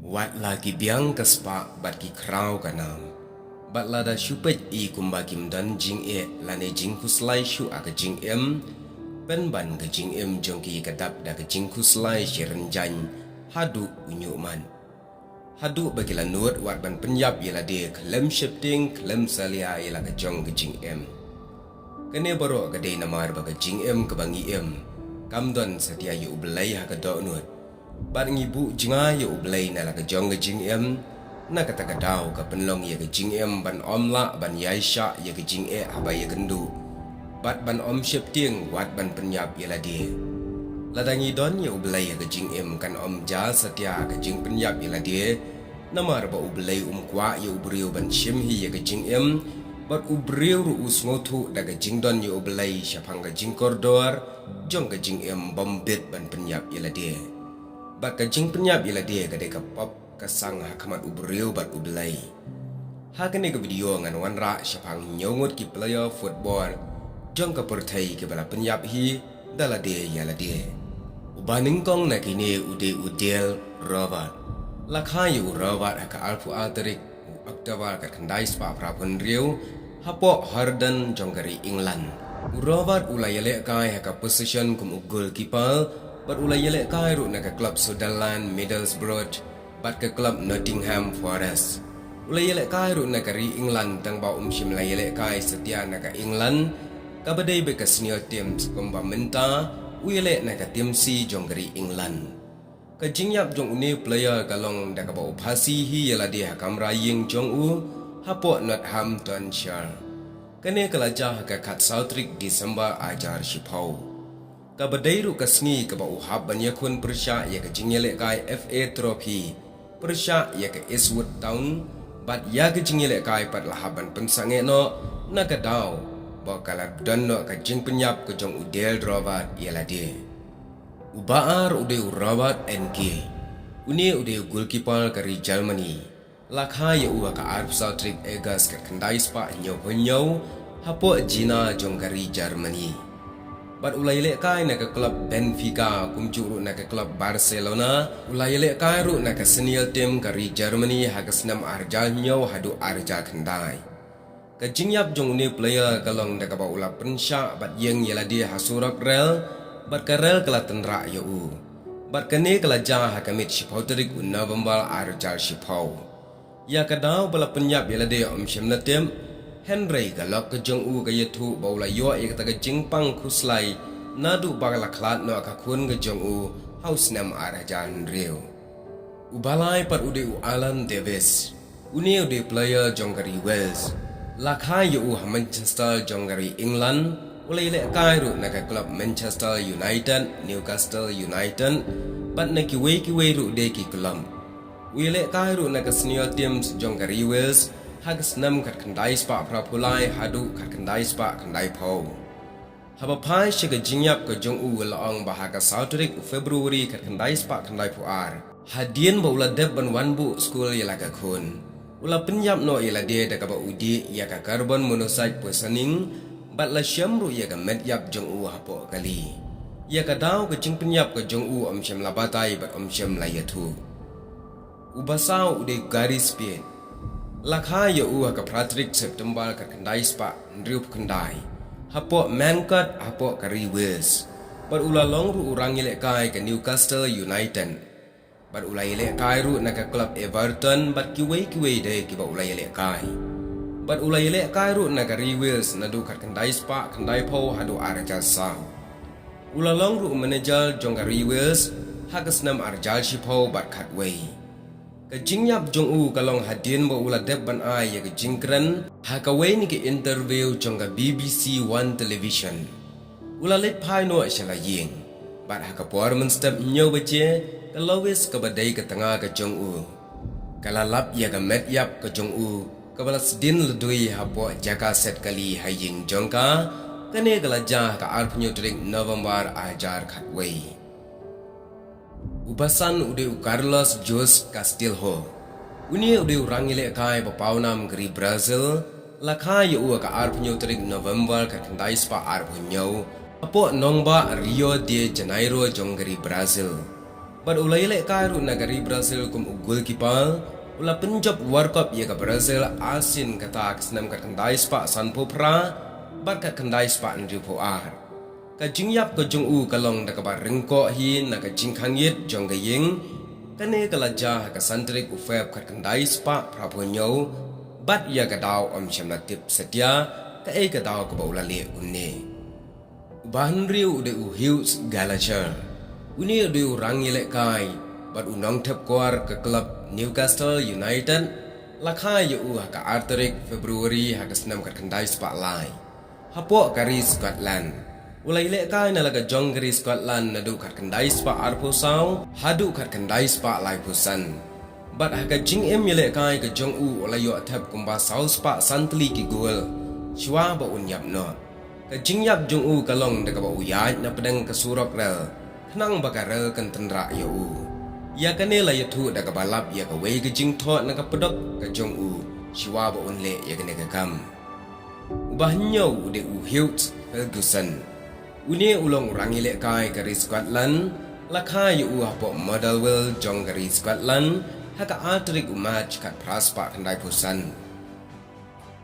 watla ki biang ka spa bat ki krau kanam batla da shupet I kumba kim dan jing e lane jing kuslai shu aga jing em pen ban ga jing em jong ki kadap da ga jing kuslai shiren jan hadu unyuman hadu bagi la nuat wat ban penyap ila de klem shifting klem salia ila ga jong ga jing em kene baro ga de namar ba ga jing em ka bangi em kamdon setia yu belai ha ga do nuat bat ngibu jinga yu belai na la ga jong ga jing em na kata ka daw ka penlong ya ga jing em ban omla ban yaisha ya ga jing e aba ya gendu bat ban om shifting wat ban penyap ila de ladangi don yu belai ya ga jing em kan om ja setia ga jing penyap ila de namar ba ubelai kwa yu brio ban shim hi ya ga jing em bat ubriu ru usngotu daga jingdon yu belai syapang ga jing kordor jong ga jing em bombet ban penyap ila de bat ga jing penyap ila de ga de ka pop ka sang hakamat ubriu bat ubelai ha kene ga video ngan wanra syapang nyongot ki player football jong ka pyrthei ke bala penyap hi dala de yala de ubaning kong na kini ude udel robot lakha yu robot ka alfu alterik Oktober kat kendai spa prapun riu hapo harden jonggari England robot ulayele kai ka position kum goalkeeper bat ulayele kai ru na ka club Sunderland Middlesbrough bat ka club Nottingham Forest ulayele kai ru na ka ri England tang ba shim layele kai setia na ka England ka badai be ka senior teams kum ba menta uyele na ka team C jonggari England ka jingyap jong uni player kalong da ka ba uphasi hi yala dia kamra ying jong u hapo Northamptonshire kane kala jah ka khat Southrick December ajar shipau ka badai ru ka sni ka ba uhab ban yakun persha ya ka jingyele kai FA trophy persha ya ka Eastwood Town bat ya ka jingyele kai pat lahaban pensange no na ka daw ba kala don no ka jing penyap ka jong udel drobat yala dia ubaar ude urabat NK uni ude goalkeeper kari Germany lakha ya uwa ka Arp Southrick Egas ka kendai spa nyo hapo Gina jong kari Germany bat ulayele kai na ka club Benfica kumjuru na ka club Barcelona ulayele kai ru na ka senior team kari Germany hagasnam arjal nyo hadu arja kendai ka jingyap jong uni player kalong da ka ba ula pensha bat yeng yela dia hasurak rel bat karel kala tenra yu bat kane kala jah hakamit shipauterik November arjal shipau ya kadaw bala penyap yala de shimna tem Henry galok ke jong u ga yetu baula yo e ta ga jingpang khuslai nadu bagala khlat no ka khun ga jong u house nam arjan reu ubalai pat ude u Alan Davis uni ude player jongari Wales lakha yu Manchester jongari England ulayele kai ru na ka club Manchester United Newcastle United bat na ki we ru de ki club ulayele kai ru na ka senior teams jongari Wales hagas nam kat kandai spa prapulai hadu kat kandai spa kandai pau haba pai shiga jingyap ka jong u laong bahaga Southrick February kat kandai spa kandai puar hadien ba ula deb ban wanbu school yala ka khun ula penyap no yala de da ka ba udi ya ka carbon monoxide poisoning bat la syam ru ya ka medyap jong u hapo kali ya ka daw ka jing penyap ka jong u syam labatai bat syam la yatu ubasau ude garis pin lakha ya u ka Patrick September ka kandai spa ndriup kandai hapo mankat hapo kari Wales bat ula long ru urang ile kai ka Newcastle United bat ula ile kai ru na ka club Everton bat kiwe de ki ba ula ile kai bat ulai le kai ru na kari Wales na du kat kandai spa kandai po hadu arjal sa ulalong ru manager jong kari Wales hagas nam arjal shipo bat khat wei ka jingyap jong u kalong hadin bo ula deb ban ai ya ka jingkran ha ka wei ni ke interview jong ka BBC One television ula let pai no shala ying bat ha ka performance step nyo bache ka lowes ka badai ka tanga ka jong u kala lap ya ka met yap ka jong u kabalas din ledui hapo jaga set kali haying jongka kane galajah ka arpunyo drink November ajar khatwei ubasan ude Carlos Jose Castilho uni ude rangile kai papaunam gri Brazil lakha yu ka arpunyo drink November ka kandai spa arpunyo apo nongba Rio de Janeiro jonggari Brazil But ulay le kairu nagari Brazil kum ugul kipal ula penjob World Cup ye ka Brazil asin kata kesnam kat kendai spa sanpo pra bat kat kendai spa nripo ar ka jingyap ko jong u kalong da ka ba ringko hi na ka jingkhang yit jong ga ying kane kala ja ka santrik u feb kat kendai spa prapo nyau bat ya ka daw om chamna tip setia ka ka daw ko ba ula le unne bahan riu de u hius galacher Uni du rangi lek kai, but unong tep kuar ke klub Newcastle United, lakai yu ka Arterik Februari haka senam kat kendai spak lai. Hapok kari Scotland. Ulai lek kai na laga jong kari Scotland nadu kat kendai spak arpusau, hadu kat kendai spak lai pusan. But haka jing em lek kai ke jong ulai yu tep kumba sau spak santli ki gul. Shua ba unyap no. Ka jing yap jong kalong de ka ba uyaj na pedang ke surok rel. Nang bakarel kan tendra ya ya kanela ya thu da ka balap ya ka wei ke jing thot na ka pedok ka jong shiwa ba unle ya kene ka kam bahnyo de hiut Ferguson uni ulong rangi le kai ka Scotland la kha yu hapo Motherwell jong ka Scotland ha ka atrik match kat praspa kandai pusan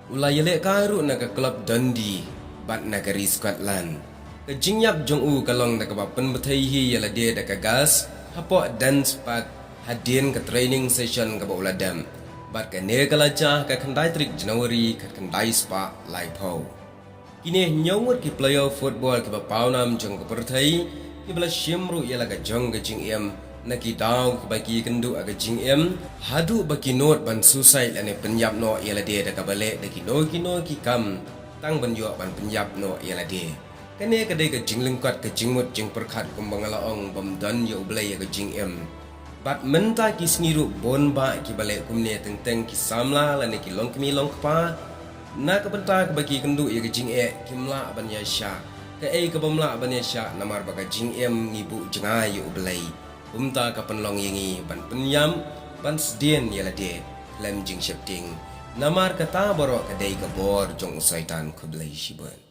ulai le kai ru na ka club Dundee bat na ka Scotland ka jingyap jong kalong da ka ba pynïap hi ya la de da ka gas hapo dance pat hadin ka training session ka ba uladam bat ka ne kala cha ka khandai trik January ka khandai spa lai pho kini nyawut ki player football ka ba paunam jong ka pyrthei ki bala shimru ya la ka jong ka jing em na ki daw ka ba ki kendu aga jing em hadu ba ki not ban suicide ane pynïap no ya la de da ka bale da ki no ki kam tang ban yo ban pynïap no ya la de kane kadai ka jing lengkat ka jingmut jing perkhat kumbangala ong bam dan yo blai ka jing em bat menta ki sniru bon ba ki bale kumne teng ki samla la ne ki long kmi long pa na ka benta ka bagi kendu ya ka jing e kimla ban ya sha ka ka bamla ban ya sha namar ba ka jing em ngibu jenga yo blai bumta ka penlong yingi ban penyam ban sdien ya la de lem jing shifting namar ka ta baro ka dai ka bor jong saitan ku blai shiban